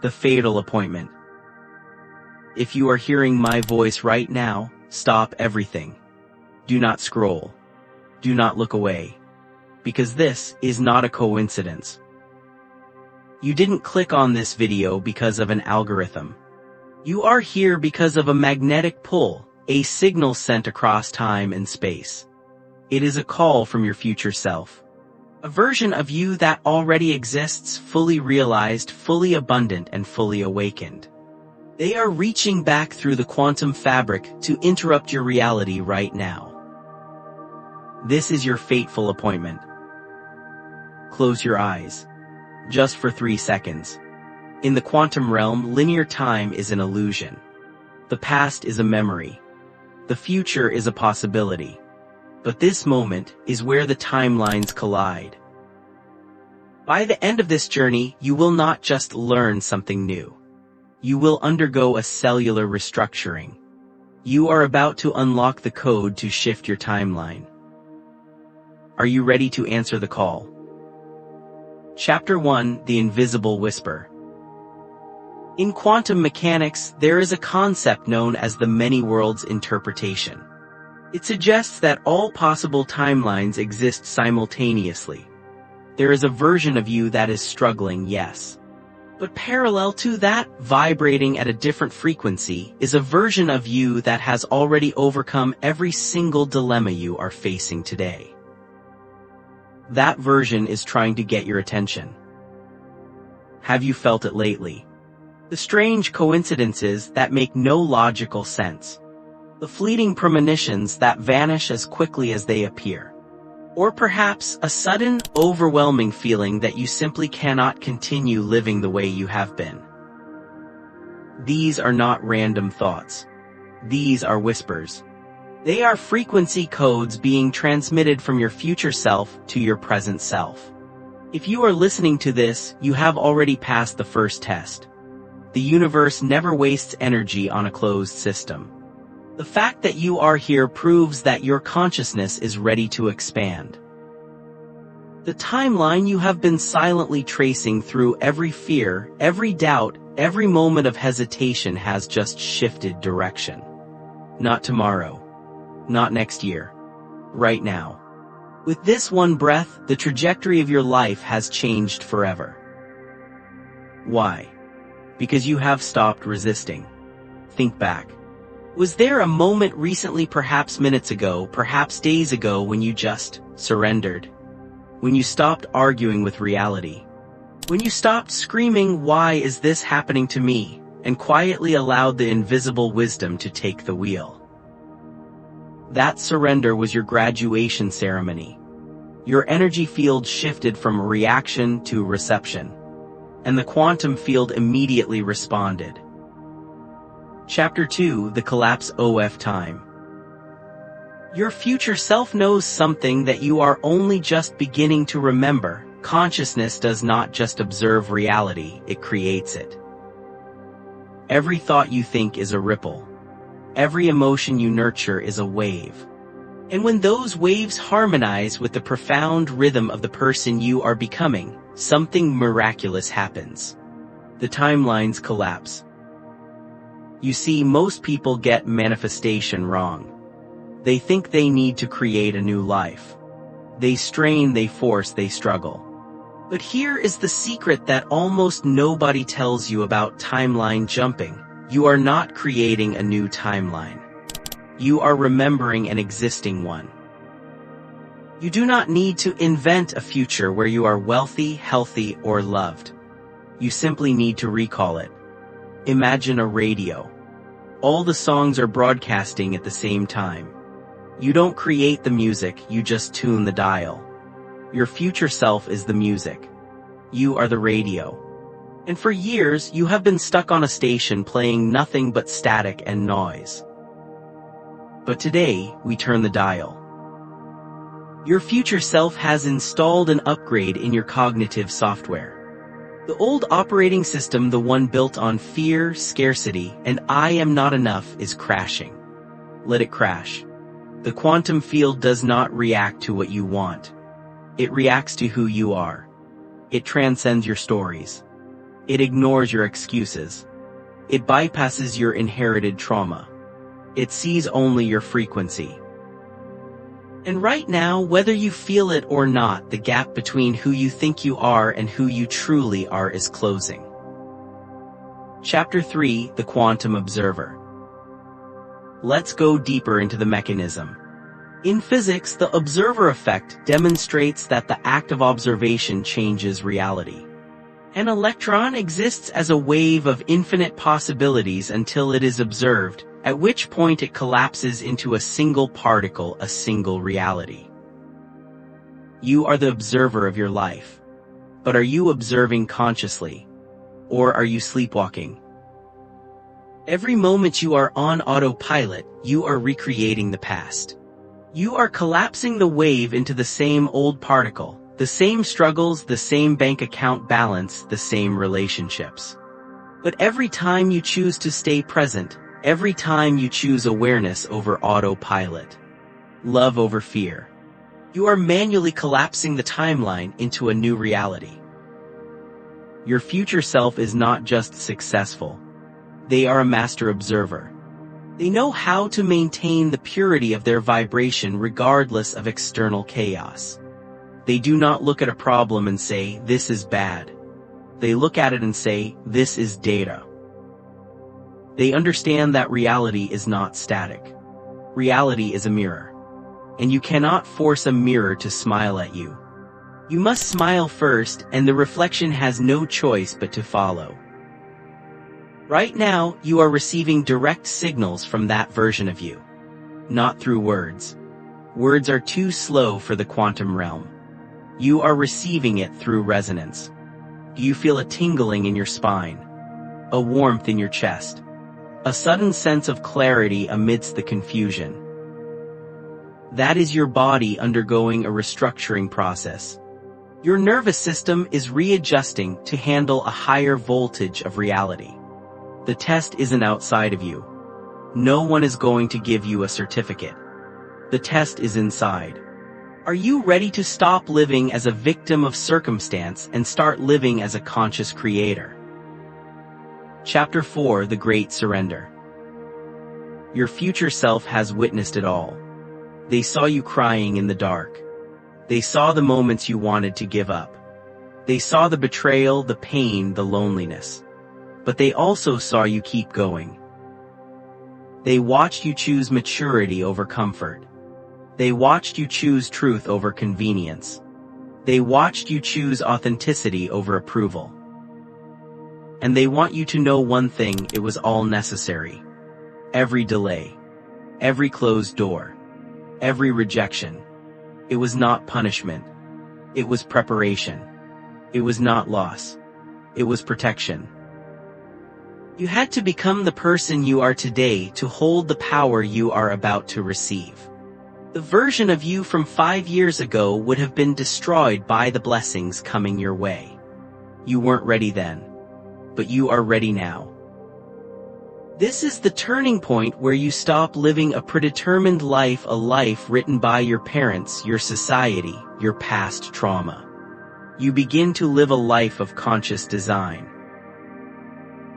The fatal appointment. If you are hearing my voice right now, stop everything. Do not scroll. Do not look away. Because this is not a coincidence. You didn't click on this video because of an algorithm. You are here because of a magnetic pull, a signal sent across time and space. It is a call from your future self. A version of you that already exists, fully realized, fully abundant, and fully awakened. They are reaching back through the quantum fabric to interrupt your reality right now. This is your fateful appointment. Close your eyes. Just for 3 seconds. In the quantum realm, linear time is an illusion. The past is a memory. The future is a possibility. But this moment is where the timelines collide. By the end of this journey, you will not just learn something new. You will undergo a cellular restructuring. You are about to unlock the code to shift your timeline. Are you ready to answer the call? Chapter 1: The Invisible Whisper. In quantum mechanics, there is a concept known as the many worlds interpretation. It suggests that all possible timelines exist simultaneously. There is a version of you that is struggling, yes. But parallel to that, vibrating at a different frequency, is a version of you that has already overcome every single dilemma you are facing today. That version is trying to get your attention. Have you felt it lately? The strange coincidences that make no logical sense. The fleeting premonitions that vanish as quickly as they appear. Or perhaps a sudden, overwhelming feeling that you simply cannot continue living the way you have been. These are not random thoughts. These are whispers. They are frequency codes being transmitted from your future self to your present self. If you are listening to this, you have already passed the first test. The universe never wastes energy on a closed system. The fact that you are here proves that your consciousness is ready to expand. The timeline you have been silently tracing through every fear, every doubt, every moment of hesitation has just shifted direction. Not tomorrow. Not next year. Right now. With this one breath, the trajectory of your life has changed forever. Why? Because you have stopped resisting. Think back. Was there a moment recently, perhaps minutes ago, perhaps days ago, when you just surrendered? When you stopped arguing with reality? When you stopped screaming, "Why is this happening to me?" and quietly allowed the invisible wisdom to take the wheel? That surrender was your graduation ceremony. Your energy field shifted from reaction to reception. And the quantum field immediately responded. Chapter 2: The Collapse of Time. Your future self knows something that you are only just beginning to remember. Consciousness does not just observe reality, it creates it. Every thought you think is a ripple. Every emotion you nurture is a wave. And when those waves harmonize with the profound rhythm of the person you are becoming, something miraculous happens. The timelines collapse. You see, most people get manifestation wrong. They think they need to create a new life. They strain, they force, they struggle. But here is the secret that almost nobody tells you about timeline jumping. You are not creating a new timeline. You are remembering an existing one. You do not need to invent a future where you are wealthy, healthy, or loved. You simply need to recall it. Imagine a radio. All the songs are broadcasting at the same time. You don't create the music, you just tune the dial. Your future self is the music. You are the radio. And for years, you have been stuck on a station playing nothing but static and noise. But today, we turn the dial. Your future self has installed an upgrade in your cognitive software. The old operating system, the one built on fear, scarcity, and "I am not enough," is crashing. Let it crash. The quantum field does not react to what you want. It reacts to who you are. It transcends your stories. It ignores your excuses. It bypasses your inherited trauma. It sees only your frequency. And right now, whether you feel it or not, the gap between who you think you are and who you truly are is closing. Chapter 3: The Quantum Observer. Let's go deeper into the mechanism. In physics, the observer effect demonstrates that the act of observation changes reality. An electron exists as a wave of infinite possibilities until it is observed, at which point it collapses into a single particle, a single reality. You are the observer of your life. But are you observing consciously? Or are you sleepwalking? Every moment you are on autopilot, you are recreating the past. You are collapsing the wave into the same old particle, the same struggles, the same bank account balance, the same relationships. But every time you choose to stay present, every time you choose awareness over autopilot, love over fear, you are manually collapsing the timeline into a new reality. Your future self is not just successful. They are a master observer. They know how to maintain the purity of their vibration regardless of external chaos. They do not look at a problem and say, "This is bad." They look at it and say, "This is data." They understand that reality is not static. Reality is a mirror. And you cannot force a mirror to smile at you. You must smile first, and the reflection has no choice but to follow. Right now, you are receiving direct signals from that version of you. Not through words. Words are too slow for the quantum realm. You are receiving it through resonance. Do you feel a tingling in your spine? A warmth in your chest? A sudden sense of clarity amidst the confusion? That is your body undergoing a restructuring process. Your nervous system is readjusting to handle a higher voltage of reality. The test isn't outside of you. No one is going to give you a certificate. The test is inside. Are you ready to stop living as a victim of circumstance and start living as a conscious creator? Chapter 4: The Great Surrender. Your future self has witnessed it all. They saw you crying in the dark. They saw the moments you wanted to give up. They saw the betrayal, the pain, the loneliness. But they also saw you keep going. They watched you choose maturity over comfort. They watched you choose truth over convenience. They watched you choose authenticity over approval. And they want you to know one thing: it was all necessary. Every delay, every closed door, every rejection. It was not punishment. It was preparation. It was not loss. It was protection. You had to become the person you are today to hold the power you are about to receive. The version of you from 5 years ago would have been destroyed by the blessings coming your way. You weren't ready then, but you are ready now. This is the turning point where you stop living a predetermined life, a life written by your parents, your society, your past trauma. You begin to live a life of conscious design.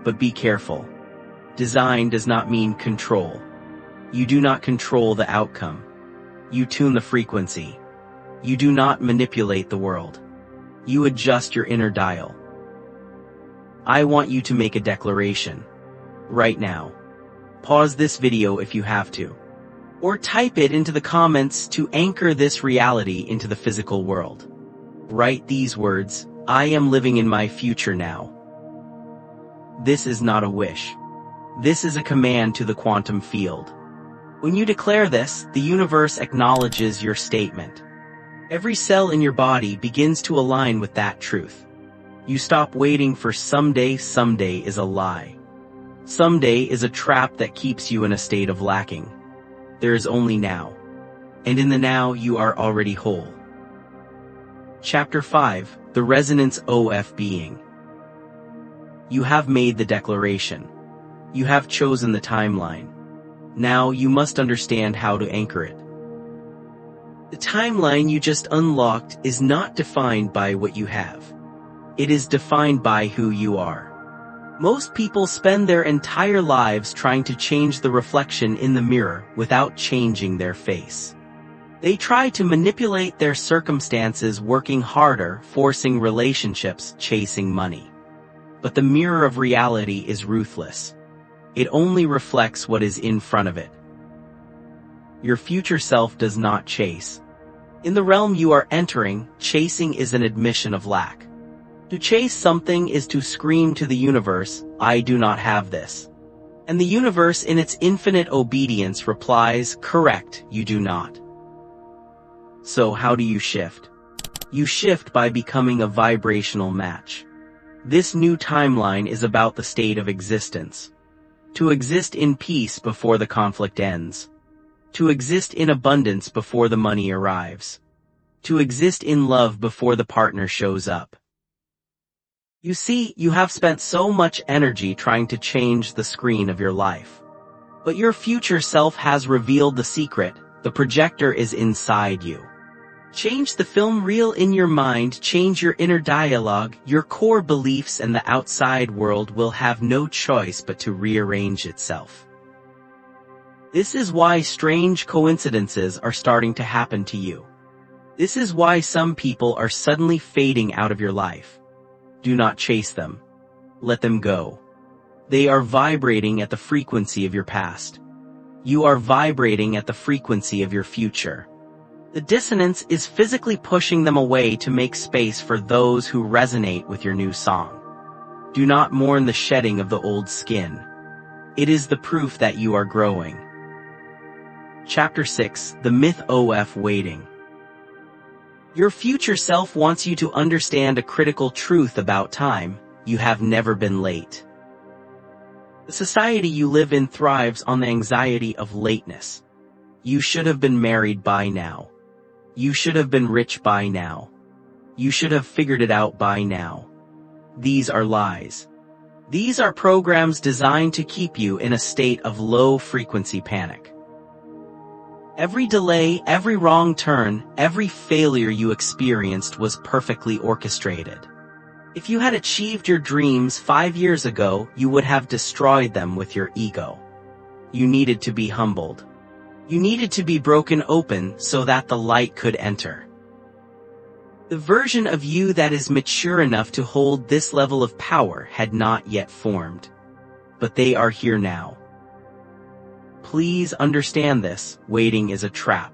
But be careful. Design does not mean control. You do not control the outcome. You tune the frequency. You do not manipulate the world. You adjust your inner dial. I want you to make a declaration. Right now. Pause this video if you have to. Or type it into the comments to anchor this reality into the physical world. Write these words: I am living in my future now. This is not a wish. This is a command to the quantum field. When you declare this, the universe acknowledges your statement. Every cell in your body begins to align with that truth. You stop waiting for someday. Someday is a lie. Someday is a trap that keeps you in a state of lacking. There is only now. And in the now you are already whole. Chapter 5: The Resonance of Being. You have made the declaration. You have chosen the timeline. Now you must understand how to anchor it. The timeline you just unlocked is not defined by what you have. It is defined by who you are. Most people spend their entire lives trying to change the reflection in the mirror without changing their face. They try to manipulate their circumstances, working harder, forcing relationships, chasing money. But the mirror of reality is ruthless. It only reflects what is in front of it. Your future self does not chase. In the realm you are entering, chasing is an admission of lack. To chase something is to scream to the universe, "I do not have this." And the universe in its infinite obedience replies, "Correct, you do not." So how do you shift? You shift by becoming a vibrational match. This new timeline is about the state of existence. To exist in peace before the conflict ends. To exist in abundance before the money arrives. To exist in love before the partner shows up. You see, you have spent so much energy trying to change the screen of your life. But your future self has revealed the secret. The projector is inside you. Change the film reel in your mind, change your inner dialogue, your core beliefs, and the outside world will have no choice but to rearrange itself. This is why strange coincidences are starting to happen to you. This is why some people are suddenly fading out of your life. Do not chase them. Let them go. They are vibrating at the frequency of your past. You are vibrating at the frequency of your future. The dissonance is physically pushing them away to make space for those who resonate with your new song. Do not mourn the shedding of the old skin. It is the proof that you are growing. Chapter 6: The Myth of Waiting. Your future self wants you to understand a critical truth about time: you have never been late. The society you live in thrives on the anxiety of lateness. You should have been married by now. You should have been rich by now. You should have figured it out by now. These are lies. These are programs designed to keep you in a state of low-frequency panic. Every delay, every wrong turn, every failure you experienced was perfectly orchestrated. If you had achieved your dreams 5 years ago, you would have destroyed them with your ego. You needed to be humbled. You needed to be broken open so that the light could enter. The version of you that is mature enough to hold this level of power had not yet formed. But they are here now. Please understand this: waiting is a trap.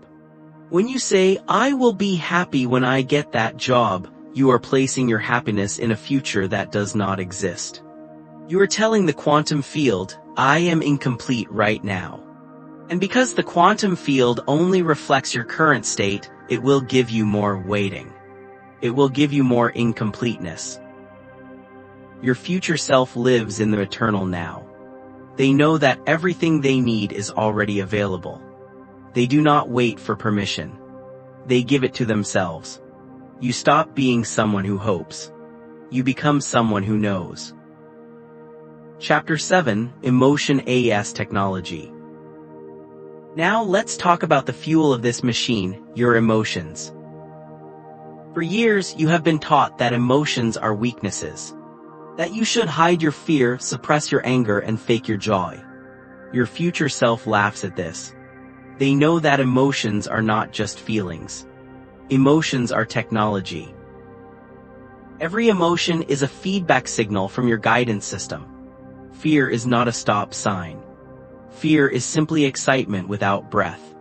When you say, "I will be happy when I get that job," you are placing your happiness in a future that does not exist. You are telling the quantum field, "I am incomplete right now." And because the quantum field only reflects your current state, it will give you more waiting. It will give you more incompleteness. Your future self lives in the eternal now. They know that everything they need is already available. They do not wait for permission. They give it to themselves. You stop being someone who hopes. You become someone who knows. Chapter 7: Emotion as Technology. Now let's talk about the fuel of this machine, your emotions. For years, you have been taught that emotions are weaknesses. That you should hide your fear, suppress your anger, and fake your joy. Your future self laughs at this. They know that emotions are not just feelings. Emotions are technology. Every emotion is a feedback signal from your guidance system. Fear is not a stop sign. Fear is simply excitement without breath.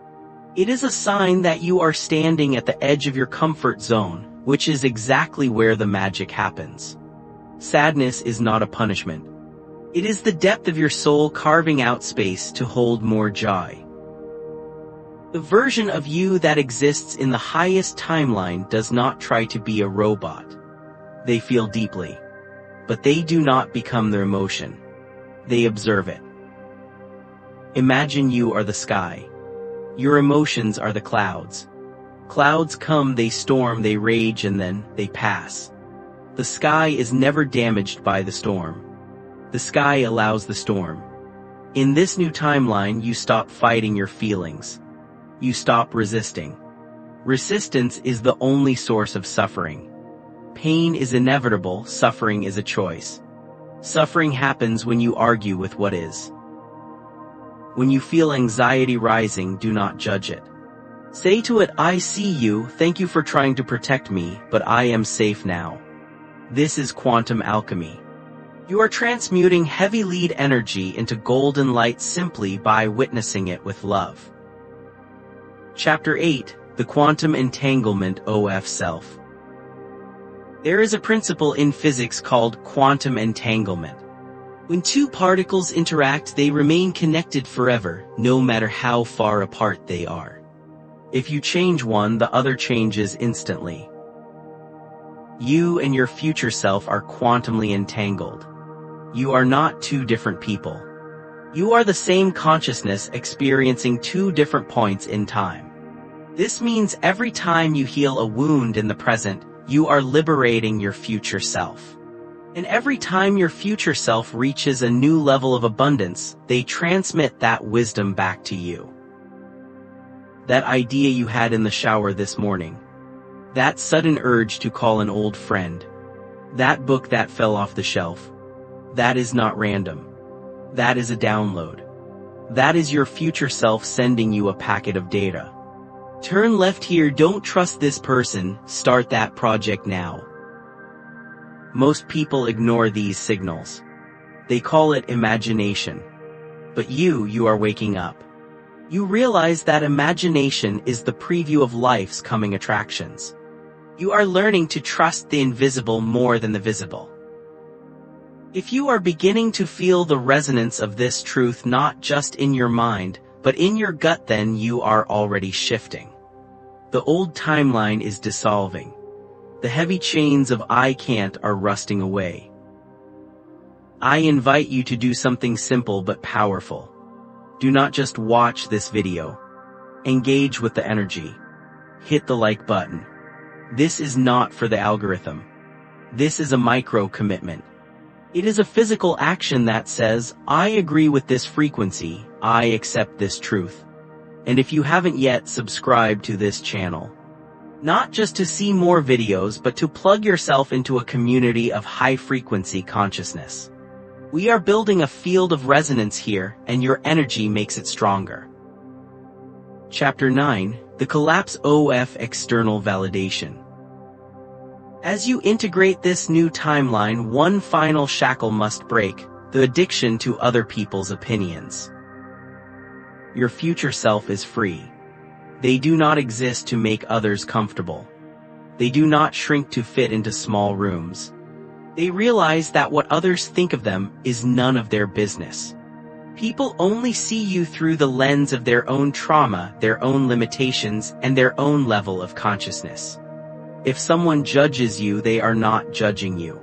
It is a sign that you are standing at the edge of your comfort zone, which is exactly where the magic happens. Sadness is not a punishment. It is the depth of your soul carving out space to hold more joy. The version of you that exists in the highest timeline does not try to be a robot. They feel deeply. But they do not become their emotion. They observe it. Imagine you are the sky. Your emotions are the clouds. Clouds come, they storm, they rage, and then they pass. The sky is never damaged by the storm. The sky allows the storm. In this new timeline, you stop fighting your feelings. You stop resisting. Resistance is the only source of suffering. pain is inevitable, suffering is a choice. Suffering happens when you argue with what is. When you feel anxiety rising, do not judge it. Say to it, I see you, thank you for trying to protect me, but I am safe now. This is quantum alchemy. You are transmuting heavy lead energy into golden light simply by witnessing it with love. Chapter 8, The Quantum Entanglement of Self. There is a principle in physics called quantum entanglement. When two particles interact, they remain connected forever, no matter how far apart they are. If you change one, the other changes instantly. You and your future self are quantumly entangled. You are not two different people. You are the same consciousness experiencing two different points in time. This means every time you heal a wound in the present, you are liberating your future self. And every time your future self reaches a new level of abundance, they transmit that wisdom back to you. That idea you had in the shower this morning. That sudden urge to call an old friend. That book that fell off the shelf. That is not random. That is a download. That is your future self sending you a packet of data. Turn left here, don't trust this person, start that project now. Most people ignore these signals. They call it imagination. But you are waking up. You realize that imagination is the preview of life's coming attractions. You are learning to trust the invisible more than the visible. If you are beginning to feel the resonance of this truth not just in your mind, but in your gut, then you are already shifting. The old timeline is dissolving. The heavy chains of I can't are rusting away. I invite you to do something simple but powerful. Do not just watch this video. Engage with the energy. Hit the like button. This is not for the algorithm. This is a micro commitment. It is a physical action that says, I agree with this frequency, I accept this truth. And if you haven't yet subscribed to this channel, not just to see more videos but to plug yourself into a community of high-frequency consciousness. We are building a field of resonance here, and your energy makes it stronger. Chapter 9, The Collapse of External Validation. As you integrate this new timeline, one final shackle must break, the addiction to other people's opinions. Your future self is free. They do not exist to make others comfortable. They do not shrink to fit into small rooms. They realize that what others think of them is none of their business. People only see you through the lens of their own trauma, their own limitations, and their own level of consciousness. If someone judges you, they are not judging you.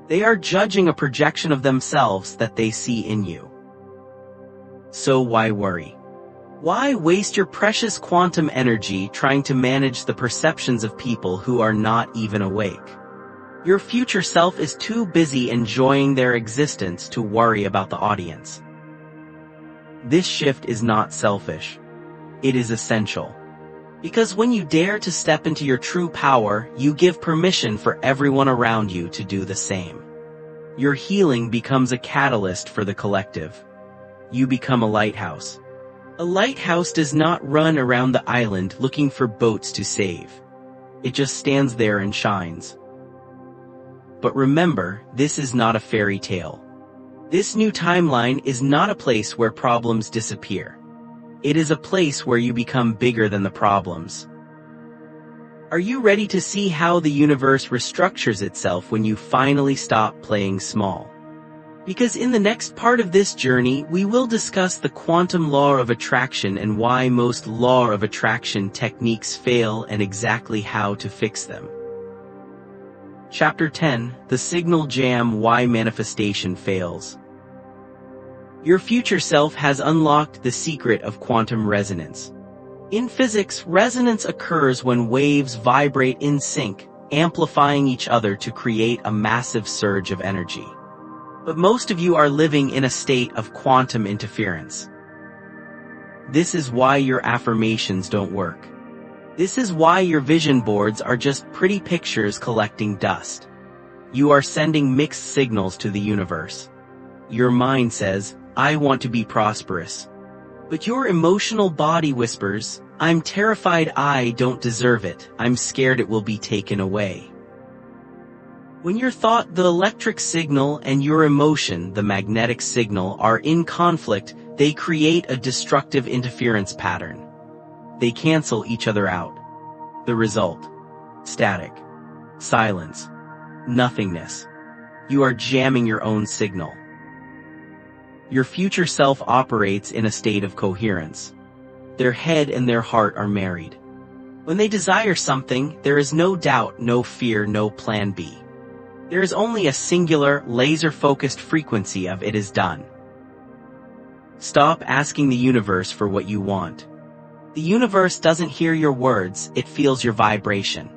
They are judging a projection of themselves that they see in you. So why worry? Why waste your precious quantum energy trying to manage the perceptions of people who are not even awake? Your future self is too busy enjoying their existence to worry about the audience. This shift is not selfish. It is essential. Because when you dare to step into your true power, you give permission for everyone around you to do the same. Your healing becomes a catalyst for the collective. You become a lighthouse. A lighthouse does not run around the island looking for boats to save. It just stands there and shines. But remember, this is not a fairy tale. This new timeline is not a place where problems disappear. It is a place where you become bigger than the problems. Are you ready to see how the universe restructures itself when you finally stop playing small? Because in the next part of this journey, we will discuss the quantum law of attraction and why most law of attraction techniques fail and exactly how to fix them. Chapter 10, The Signal Jam: Why Manifestation Fails. Your future self has unlocked the secret of quantum resonance. In physics, resonance occurs when waves vibrate in sync, amplifying each other to create a massive surge of energy. But most of you are living in a state of quantum interference. This is why your affirmations don't work. This is why your vision boards are just pretty pictures collecting dust. You are sending mixed signals to the universe. Your mind says, I want to be prosperous. But your emotional body whispers, I'm terrified, I don't deserve it, I'm scared it will be taken away. When your thought, the electric signal, and your emotion, the magnetic signal, are in conflict, they create a destructive interference pattern. They cancel each other out. The result: static, silence, nothingness. You are jamming your own signal. Your future self operates in a state of coherence. Their head and their heart are married. When they desire something, there is no doubt, no fear, no plan B. There is only a singular, laser-focused frequency of it is done. Stop asking the universe for what you want. The universe doesn't hear your words, it feels your vibration.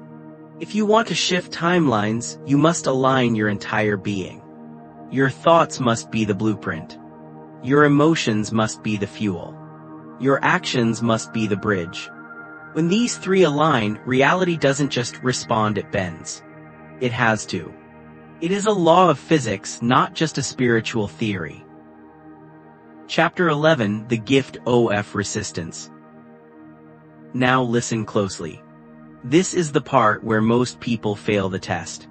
If you want to shift timelines, you must align your entire being. Your thoughts must be the blueprint. Your emotions must be the fuel. Your actions must be the bridge. When these three align, reality doesn't just respond, it bends. It has to. It is a law of physics, not just a spiritual theory. Chapter 11: The Gift of Resistance. Now listen closely. This is the part where most people fail the test.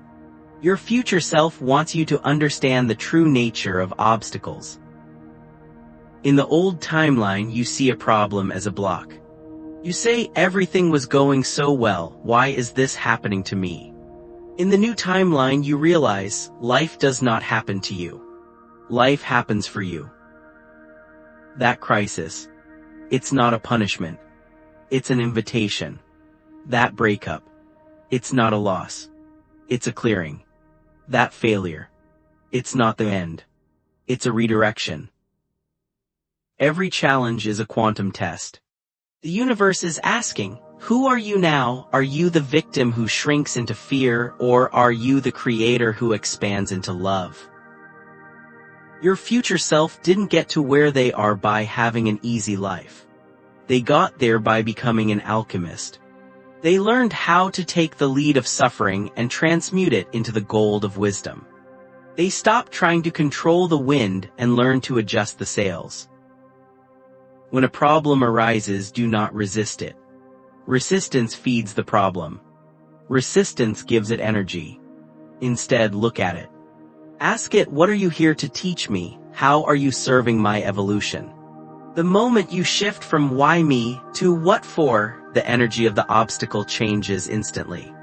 Your future self wants you to understand the true nature of obstacles. In the old timeline, you see a problem as a block. You say, everything was going so well, why is this happening to me? In the new timeline, you realize, life does not happen to you. Life happens for you. That crisis, it's not a punishment. It's an invitation. That breakup, it's not a loss. It's a clearing. That failure, it's not the end. It's a redirection. Every challenge is a quantum test. The universe is asking, who are you now? Are you the victim who shrinks into fear, or are you the creator who expands into love? Your future self didn't get to where they are by having an easy life. They got there by becoming an alchemist. They learned how to take the lead of suffering and transmute it into the gold of wisdom. They stopped trying to control the wind and learned to adjust the sails. When a problem arises, do not resist it. Resistance feeds the problem. Resistance gives it energy. Instead, look at it. Ask it, what are you here to teach me? How are you serving my evolution? The moment you shift from why me to what for, the energy of the obstacle changes instantly.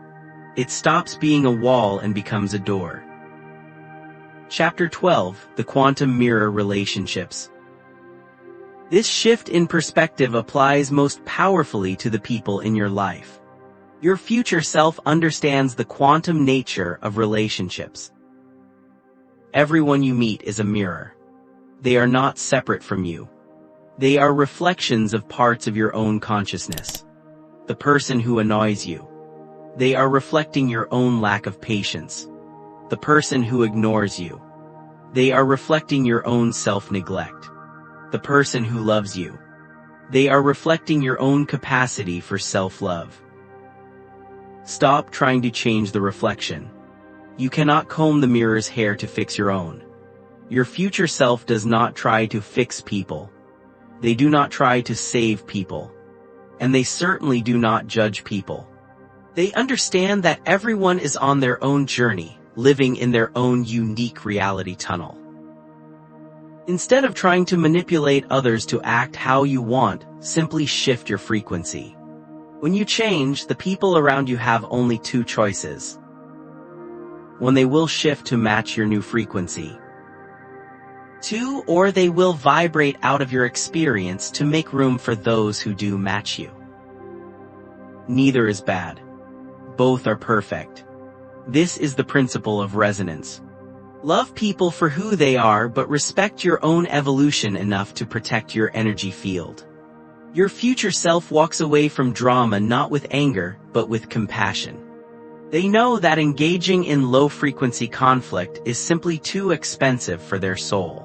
It stops being a wall and becomes a door. Chapter 12: The Quantum Mirror Relationships. This shift in perspective applies most powerfully to the people in your life. Your future self understands the quantum nature of relationships. Everyone you meet is a mirror. They are not separate from you. They are reflections of parts of your own consciousness. The person who annoys you, they are reflecting your own lack of patience. The person who ignores you, they are reflecting your own self-neglect. The person who loves you, they are reflecting your own capacity for self-love. Stop trying to change the reflection. You cannot comb the mirror's hair to fix your own. Your future self does not try to fix people. They do not try to save people. And they certainly do not judge people. They understand that everyone is on their own journey, living in their own unique reality tunnel. Instead of trying to manipulate others to act how you want, simply shift your frequency. When you change, the people around you have only two choices. One, they will shift to match your new frequency. Two, or they will vibrate out of your experience to make room for those who do match you. Neither is bad. Both are perfect. This is the principle of resonance. Love people for who they are, but respect your own evolution enough to protect your energy field. Your future self walks away from drama not with anger, but with compassion. They know that engaging in low-frequency conflict is simply too expensive for their soul.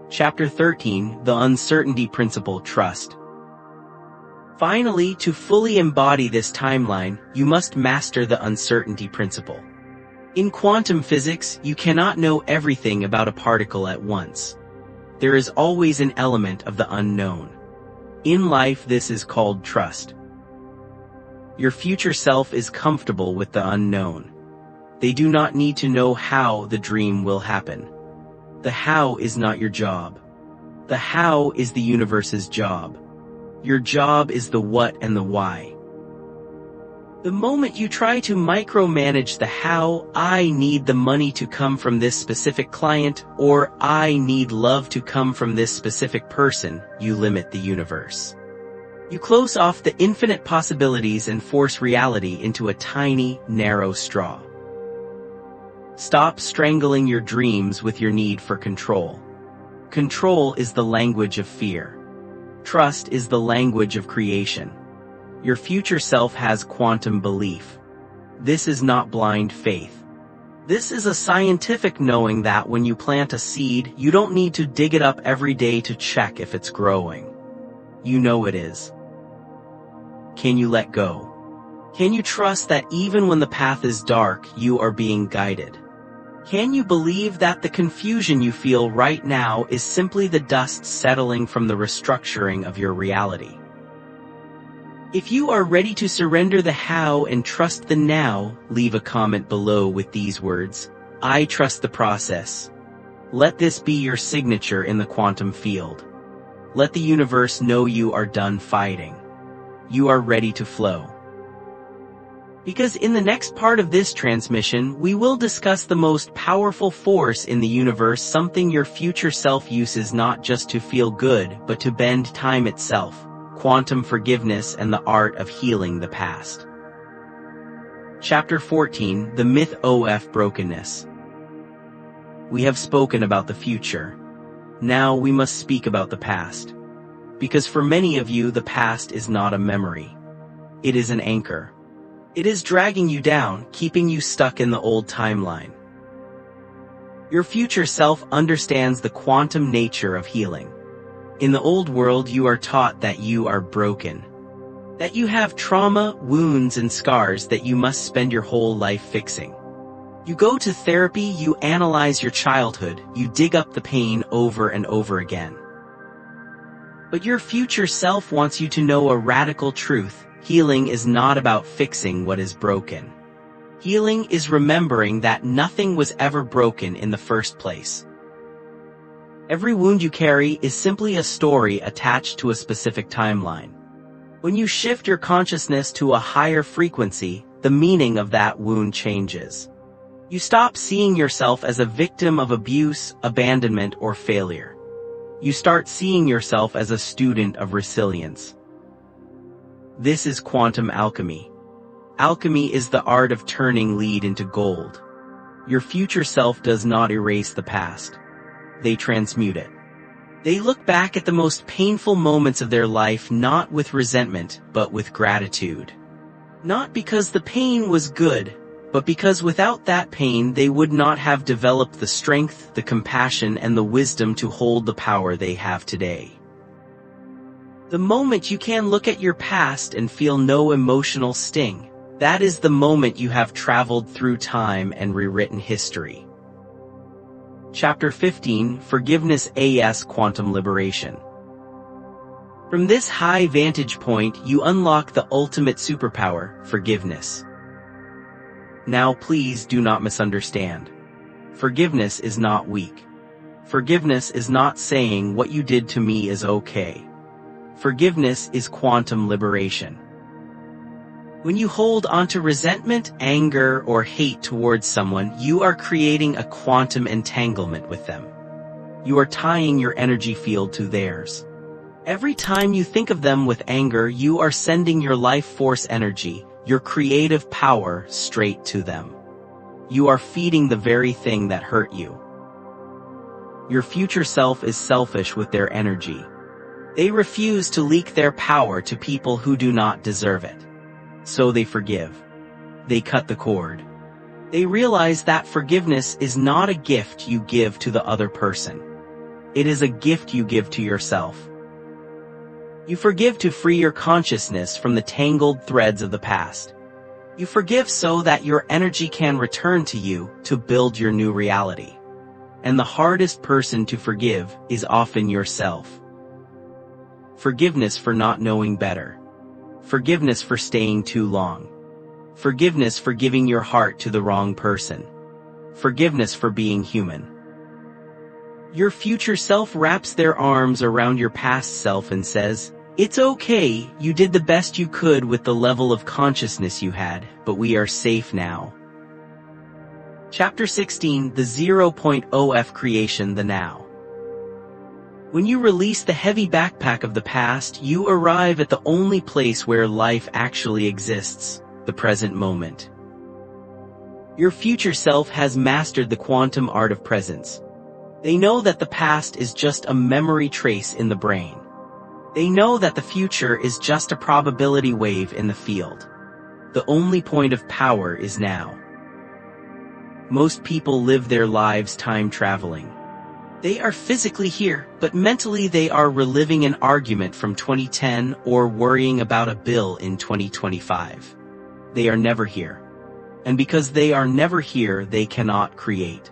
Chapter 13: The Uncertainty Principle. Trust. Finally, to fully embody this timeline, you must master the uncertainty principle. In quantum physics, you cannot know everything about a particle at once. There is always an element of the unknown. In life, this is called trust. Your future self is comfortable with the unknown. They do not need to know how the dream will happen. The how is not your job. The how is the universe's job. Your job is the what and the why. The moment you try to micromanage the how, I need the money to come from this specific client, or I need love to come from this specific person, you limit the universe. You close off the infinite possibilities and force reality into a tiny, narrow straw. Stop strangling your dreams with your need for control. Control is the language of fear. Trust is the language of creation. Your future self has quantum belief. This is not blind faith. This is a scientific knowing that when you plant a seed, you don't need to dig it up every day to check if it's growing. You know it is. Can you let go? Can you trust that even when the path is dark, you are being guided? Can you believe that the confusion you feel right now is simply the dust settling from the restructuring of your reality? If you are ready to surrender the how and trust the now, leave a comment below with these words: I trust the process. Let this be your signature in the quantum field. Let the universe know you are done fighting. You are ready to flow. Because in the next part of this transmission, we will discuss the most powerful force in the universe, something your future self uses not just to feel good, but to bend time itself, quantum forgiveness and the art of healing the past. Chapter 14, The Myth of Brokenness. We have spoken about the future. Now we must speak about the past. Because for many of you, the past is not a memory. It is an anchor. It is dragging you down, keeping you stuck in the old timeline. Your future self understands the quantum nature of healing. In the old world, you are taught that you are broken. That you have trauma, wounds, and scars that you must spend your whole life fixing. You go to therapy, you analyze your childhood, you dig up the pain over and over again. But your future self wants you to know a radical truth. Healing is not about fixing what is broken. Healing is remembering that nothing was ever broken in the first place. Every wound you carry is simply a story attached to a specific timeline. When you shift your consciousness to a higher frequency, the meaning of that wound changes. You stop seeing yourself as a victim of abuse, abandonment, or failure. You start seeing yourself as a student of resilience. This is quantum alchemy. Alchemy is the art of turning lead into gold. Your future self does not erase the past. They transmute it. They look back at the most painful moments of their life not with resentment, but with gratitude. Not because the pain was good, but because without that pain they would not have developed the strength, the compassion, and the wisdom to hold the power they have today. The moment you can look at your past and feel no emotional sting, that is the moment you have traveled through time and rewritten history. Chapter 15, Forgiveness as Quantum Liberation. From this high vantage point, you unlock the ultimate superpower, forgiveness. Now please do not misunderstand. Forgiveness is not weak. Forgiveness is not saying what you did to me is okay. Forgiveness is quantum liberation. When you hold onto resentment, anger, or hate towards someone, you are creating a quantum entanglement with them. You are tying your energy field to theirs. Every time you think of them with anger, you are sending your life force energy, your creative power, straight to them. You are feeding the very thing that hurt you. Your future self is selfish with their energy. They refuse to leak their power to people who do not deserve it. So they forgive. They cut the cord. They realize that forgiveness is not a gift you give to the other person. It is a gift you give to yourself. You forgive to free your consciousness from the tangled threads of the past. You forgive so that your energy can return to you to build your new reality. And the hardest person to forgive is often yourself. Forgiveness for not knowing better. Forgiveness for staying too long. Forgiveness for giving your heart to the wrong person. Forgiveness for being human. Your future self wraps their arms around your past self and says, "It's okay, you did the best you could with the level of consciousness you had, but we are safe now." Chapter 16, The 0.0F Creation, the Now. When you release the heavy backpack of the past, you arrive at the only place where life actually exists, the present moment. Your future self has mastered the quantum art of presence. They know that the past is just a memory trace in the brain. They know that the future is just a probability wave in the field. The only point of power is now. Most people live their lives time traveling. They are physically here, but mentally they are reliving an argument from 2010 or worrying about a bill in 2025. They are never here. And because they are never here, they cannot create.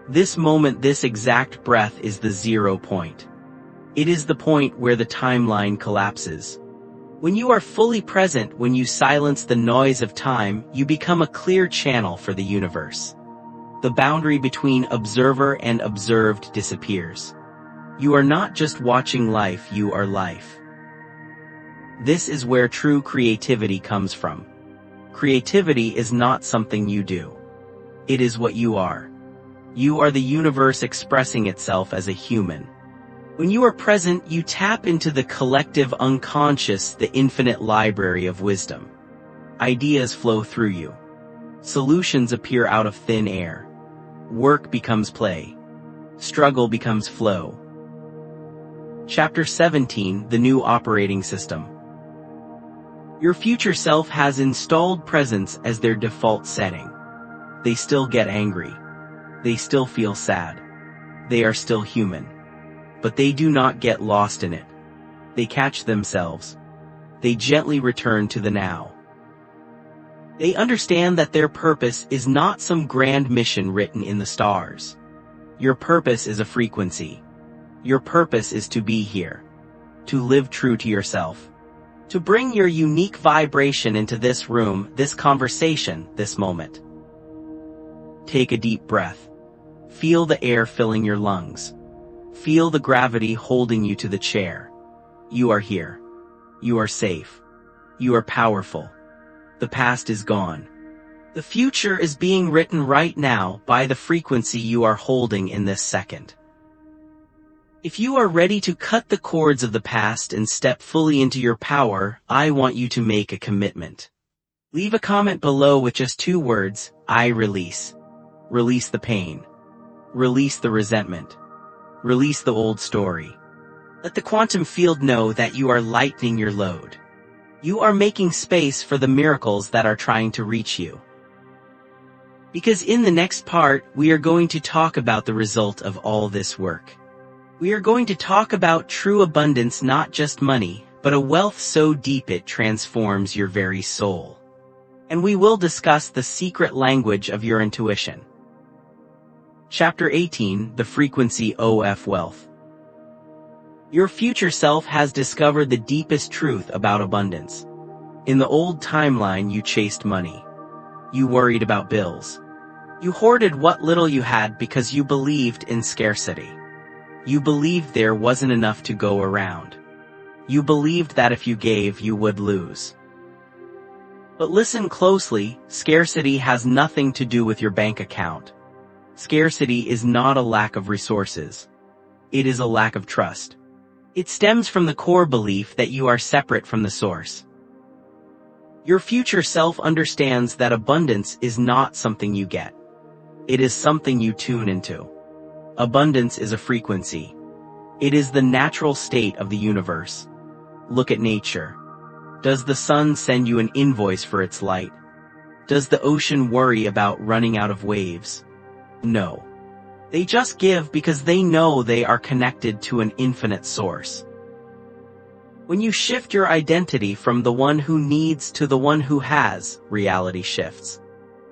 This moment, this exact breath is the 0 point. It is the point where the timeline collapses. When you are fully present, when you silence the noise of time, you become a clear channel for the universe. The boundary between observer and observed disappears. You are not just watching life, you are life. This is where true creativity comes from. Creativity is not something you do. It is what you are. You are the universe expressing itself as a human. When you are present, you tap into the collective unconscious, the infinite library of wisdom. Ideas flow through you. Solutions appear out of thin air. Work becomes play. Struggle becomes flow. Chapter 17, The New Operating System. Your future self has installed presence as their default setting. They still get angry. They still feel sad. They are still human. But they do not get lost in it. They catch themselves. They gently return to the now. They understand that their purpose is not some grand mission written in the stars. Your purpose is a frequency. Your purpose is to be here. To live true to yourself. To bring your unique vibration into this room, this conversation, this moment. Take a deep breath. Feel the air filling your lungs. Feel the gravity holding you to the chair. You are here. You are safe. You are powerful. The past is gone. The future is being written right now by the frequency you are holding in this second. If you are ready to cut the cords of the past and step fully into your power, I want you to make a commitment. Leave a comment below with just 2 words, I release. Release the pain. Release the resentment. Release the old story. Let the quantum field know that you are lightening your load. You are making space for the miracles that are trying to reach you. Because in the next part, we are going to talk about the result of all this work. We are going to talk about true abundance, not just money, but a wealth so deep it transforms your very soul. And we will discuss the secret language of your intuition. Chapter 18, The Frequency of Wealth. Your future self has discovered the deepest truth about abundance. In the old timeline, you chased money. You worried about bills. You hoarded what little you had because you believed in scarcity. You believed there wasn't enough to go around. You believed that if you gave, you would lose. But listen closely, scarcity has nothing to do with your bank account. Scarcity is not a lack of resources. It is a lack of trust. It stems from the core belief that you are separate from the source. Your future self understands that abundance is not something you get. It is something you tune into. Abundance is a frequency. It is the natural state of the universe. Look at nature. Does the sun send you an invoice for its light? Does the ocean worry about running out of waves? No. They just give because they know they are connected to an infinite source. When you shift your identity from the one who needs to the one who has, reality shifts.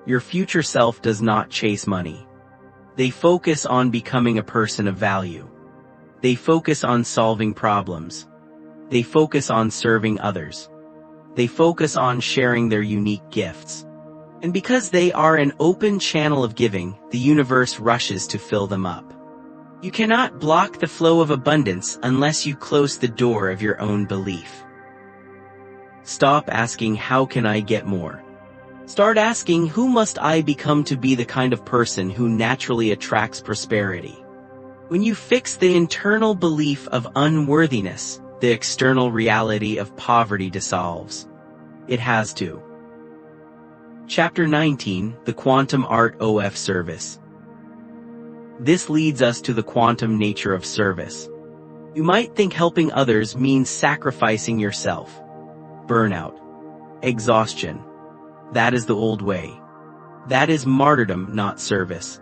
Your future self does not chase money. They focus on becoming a person of value. They focus on solving problems. They focus on serving others. They focus on sharing their unique gifts. And because they are an open channel of giving, the universe rushes to fill them up. You cannot block the flow of abundance unless you close the door of your own belief. Stop asking, how can I get more? Start asking, who must I become to be the kind of person who naturally attracts prosperity? When you fix the internal belief of unworthiness, the external reality of poverty dissolves. It has to. Chapter 19, The Quantum Art of Service. This leads us to the quantum nature of service. You might think helping others means sacrificing yourself. Burnout. Exhaustion. That is the old way. That is martyrdom, not service.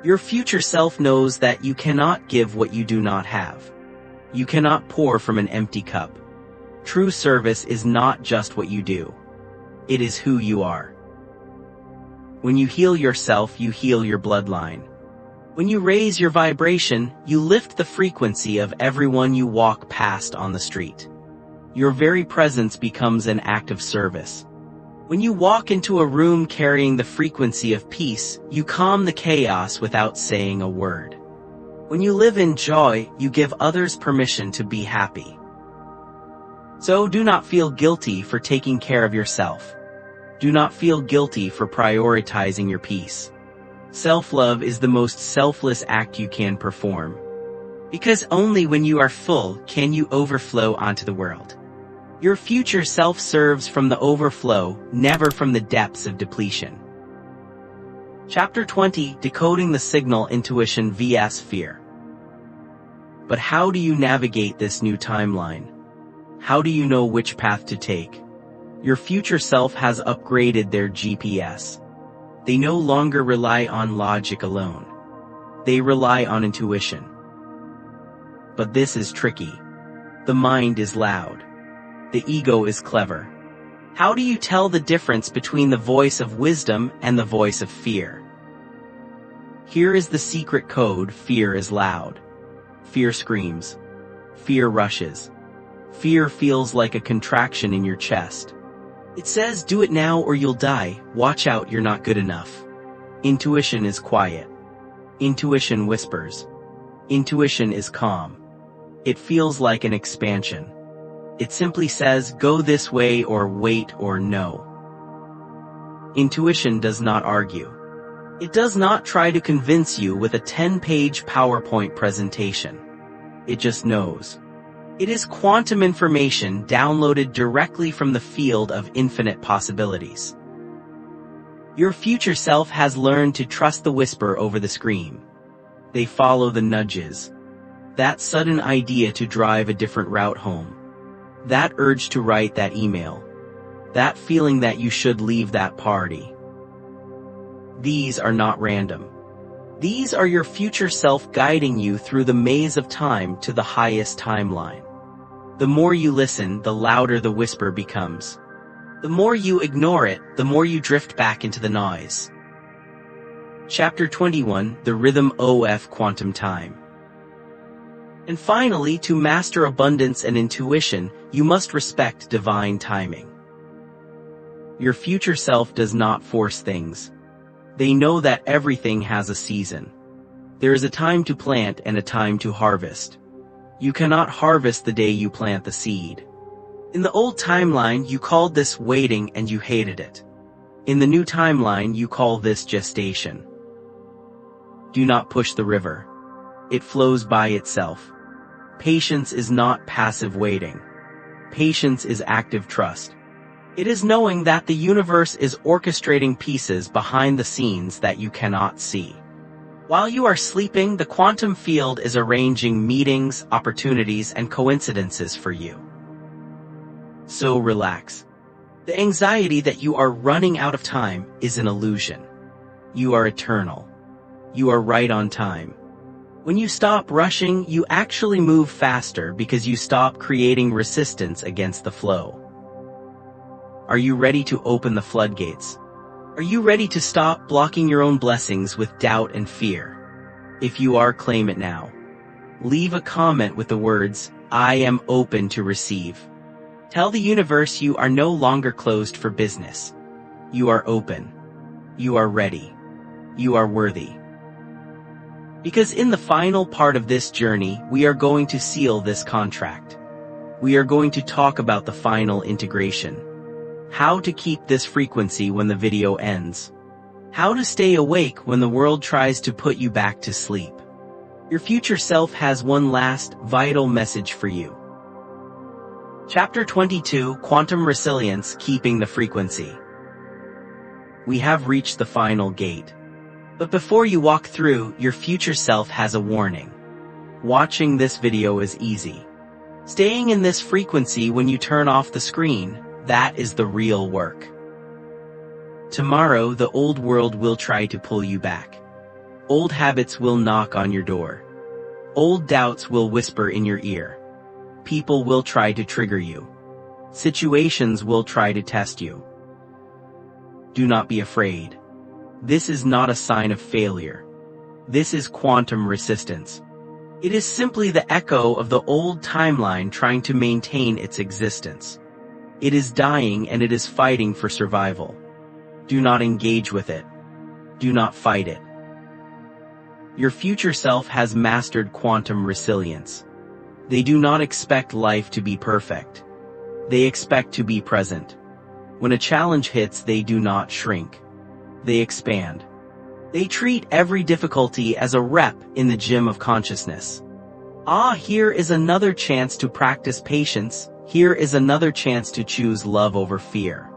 Your future self knows that you cannot give what you do not have. You cannot pour from an empty cup. True service is not just what you do. It is who you are. When you heal yourself, you heal your bloodline. When you raise your vibration, you lift the frequency of everyone you walk past on the street. Your very presence becomes an act of service. When you walk into a room carrying the frequency of peace, you calm the chaos without saying a word. When you live in joy, you give others permission to be happy. So do not feel guilty for taking care of yourself. Do not feel guilty for prioritizing your peace. Self-love is the most selfless act you can perform. Because only when you are full can you overflow onto the world. Your future self serves from the overflow, never from the depths of depletion. Chapter 20, Decoding the Signal, Intuition vs. Fear. But how do you navigate this new timeline? How do you know which path to take? Your future self has upgraded their GPS. They no longer rely on logic alone. They rely on intuition. But this is tricky. The mind is loud. The ego is clever. How do you tell the difference between the voice of wisdom and the voice of fear? Here is the secret code. Fear is loud. Fear screams. Fear rushes. Fear feels like a contraction in your chest. It says, do it now or you'll die, watch out, you're not good enough. Intuition is quiet. Intuition whispers. Intuition is calm. It feels like an expansion. It simply says, go this way or wait or no. Intuition does not argue. It does not try to convince you with a 10-page PowerPoint presentation. It just knows. It is quantum information downloaded directly from the field of infinite possibilities. Your future self has learned to trust the whisper over the scream. They follow the nudges. That sudden idea to drive a different route home. That urge to write that email. That feeling that you should leave that party. These are not random. These are your future self guiding you through the maze of time to the highest timeline. The more you listen, the louder the whisper becomes. The more you ignore it, the more you drift back into the noise. Chapter 21, The Rhythm of Quantum Time. And finally, to master abundance and intuition, you must respect divine timing. Your future self does not force things. They know that everything has a season. There is a time to plant and a time to harvest. You cannot harvest the day you plant the seed. In the old timeline, you called this waiting and you hated it. In the new timeline, you call this gestation. Do not push the river. It flows by itself. Patience is not passive waiting. Patience is active trust. It is knowing that the universe is orchestrating pieces behind the scenes that you cannot see. While you are sleeping, the quantum field is arranging meetings, opportunities, and coincidences for you. So relax. The anxiety that you are running out of time is an illusion. You are eternal. You are right on time. When you stop rushing, you actually move faster because you stop creating resistance against the flow. Are you ready to open the floodgates? Are you ready to stop blocking your own blessings with doubt and fear? If you are, claim it now. Leave a comment with the words, "I am open to receive." Tell the universe you are no longer closed for business. You are open. You are ready. You are worthy. Because in the final part of this journey, we are going to seal this contract. We are going to talk about the final integration. How to keep this frequency when the video ends. How to stay awake when the world tries to put you back to sleep. Your future self has one last, vital message for you. Chapter 22, Quantum Resilience, Keeping the Frequency. We have reached the final gate. But before you walk through, your future self has a warning. Watching this video is easy. Staying in this frequency when you turn off the screen, that is the real work. Tomorrow, the old world will try to pull you back. Old habits will knock on your door. Old doubts will whisper in your ear. People will try to trigger you. Situations will try to test you. Do not be afraid. This is not a sign of failure. This is quantum resistance. It is simply the echo of the old timeline trying to maintain its existence. It is dying and it is fighting for survival. Do not engage with it. Do not fight it. Your future self has mastered quantum resilience. They do not expect life to be perfect. They expect to be present. When a challenge hits, they do not shrink. They expand. They treat every difficulty as a rep in the gym of consciousness. Here is another chance to practice patience. Here is another chance to choose love over fear.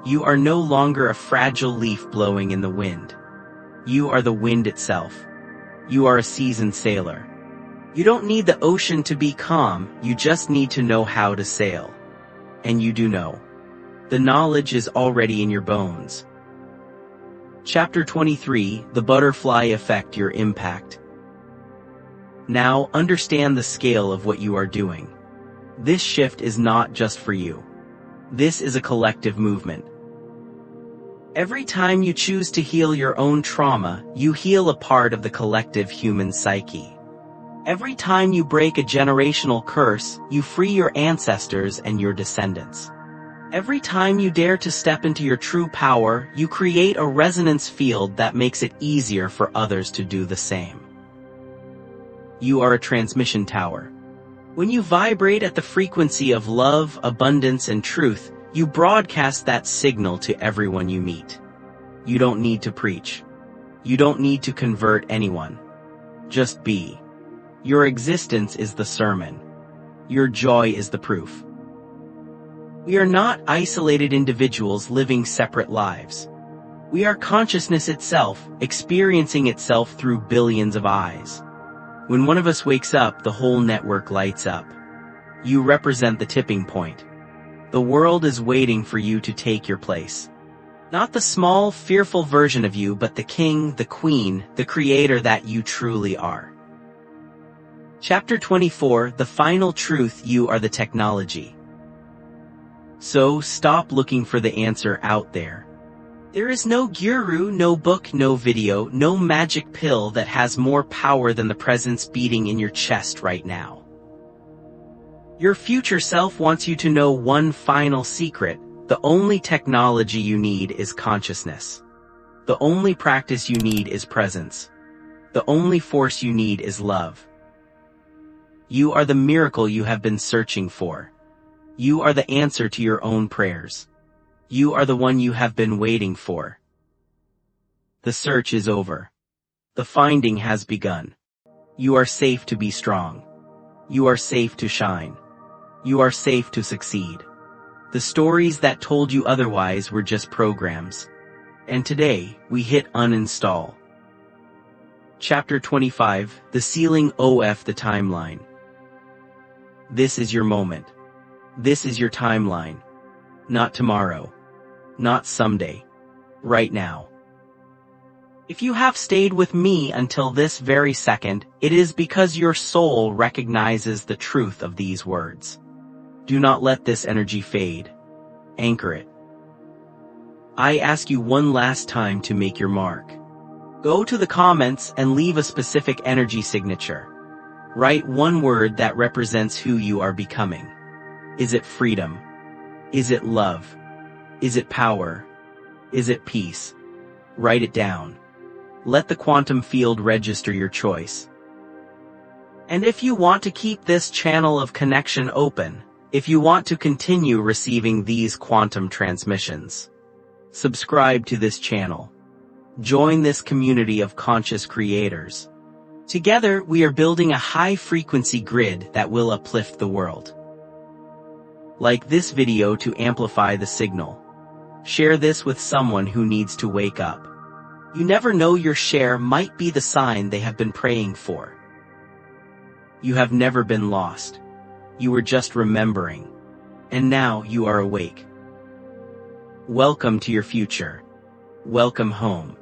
You are no longer a fragile leaf blowing in the wind. You are the wind itself. You are a seasoned sailor. You don't need the ocean to be calm, you just need to know how to sail. And you do know. The knowledge is already in your bones. Chapter 23, The Butterfly Effect, Your Impact. Now, understand the scale of what you are doing. This shift is not just for you. This is a collective movement. Every time you choose to heal your own trauma, you heal a part of the collective human psyche. Every time you break a generational curse, you free your ancestors and your descendants. Every time you dare to step into your true power, you create a resonance field that makes it easier for others to do the same. You are a transmission tower. When you vibrate at the frequency of love, abundance, and truth, you broadcast that signal to everyone you meet. You don't need to preach. You don't need to convert anyone. Just be. Your existence is the sermon. Your joy is the proof. We are not isolated individuals living separate lives. We are consciousness itself, experiencing itself through billions of eyes. When one of us wakes up, the whole network lights up. You represent the tipping point. The world is waiting for you to take your place. Not the small, fearful version of you, but the king, the queen, the creator that you truly are. Chapter 24, The Final Truth, You Are the Technology. So, stop looking for the answer out there. There is no guru, no book, no video, no magic pill that has more power than the presence beating in your chest right now. Your future self wants you to know one final secret. The only technology you need is consciousness. The only practice you need is presence. The only force you need is love. You are the miracle you have been searching for. You are the answer to your own prayers. You are the one you have been waiting for. The search is over. The finding has begun. You are safe to be strong. You are safe to shine. You are safe to succeed. The stories that told you otherwise were just programs. And today, we hit uninstall. Chapter 25, The Sealing of the Timeline. This is your moment. This is your timeline. Not tomorrow. Not someday. Right now. If you have stayed with me until this very second, it is because your soul recognizes the truth of these words. Do not let this energy fade. Anchor it. I ask you one last time to make your mark. Go to the comments and leave a specific energy signature. Write one word that represents who you are becoming. Is it freedom? Is it love? Is it power? Is it peace? Write it down. Let the quantum field register your choice. And if you want to keep this channel of connection open, if you want to continue receiving these quantum transmissions, subscribe to this channel. Join this community of conscious creators. Together, we are building a high-frequency grid that will uplift the world. Like this video to amplify the signal. Share this with someone who needs to wake up. You never know, your share might be the sign they have been praying for. You have never been lost. You were just remembering. And now you are awake. Welcome to your future. Welcome home.